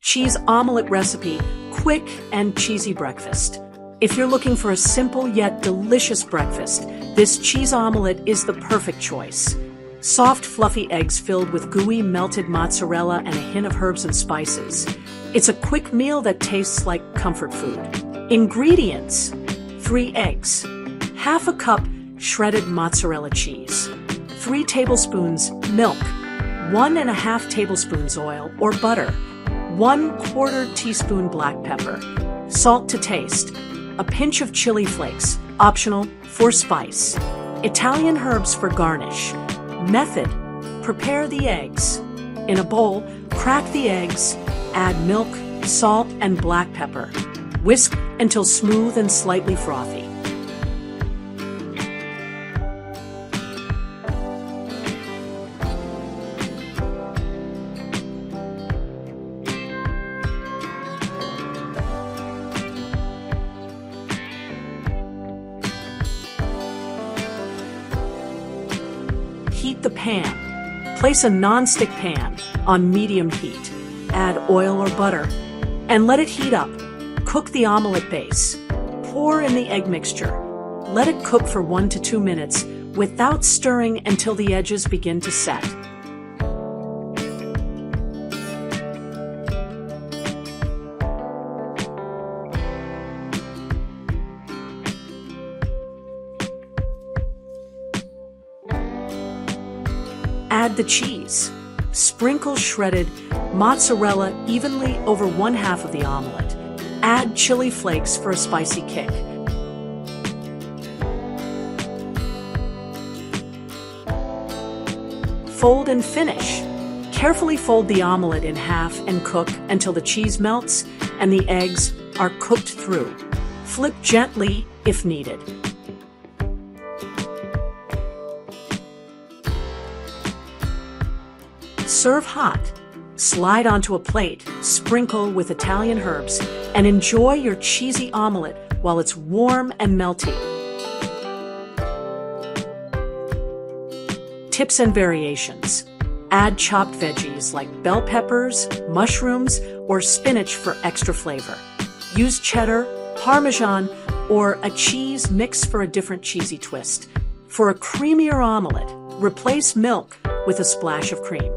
cheese omelette recipe, quick and cheesy breakfast. If you're looking for a simple yet delicious breakfast, this cheese omelette is the perfect choice. Soft, fluffy eggs filled with gooey melted mozzarella and a hint of herbs and spices. It's a quick meal that tastes like comfort food. Ingredients: 3 eggs, half a cup shredded mozzarella cheese, 3 tablespoons milk, 1½ tablespoons oil or butter, 1/4 teaspoon black pepper, salt to taste, a pinch of chili flakes, optional for spice, Italian herbs for garnish. Method: prepare the eggs. In a bowl, crack the eggs, add milk, salt, and black pepper. Whisk until smooth and slightly frothy. Heat the pan. Place a non-stick pan on medium heat. Add oil or butter and let it heat up. Cook the omelette base. Pour in the egg mixture. Let it cook for 1 to 2 minutes without stirring until the edges begin to set. Add the cheese. Sprinkle shredded mozzarella evenly over 1/2 of the omelette. Add chili flakes for a spicy kick. Fold and finish. Carefully fold the omelette in half and cook until the cheese melts and the eggs are cooked through. Flip gently if needed. Serve hot. Slide onto a plate, sprinkle with Italian herbs, and enjoy your cheesy omelette while it's warm and melty. Tips and variations: add chopped veggies like bell peppers, mushrooms, or spinach for extra flavor. Use cheddar, Parmesan, or a cheese mix for a different cheesy twist. For a creamier omelette, replace milk with a splash of cream.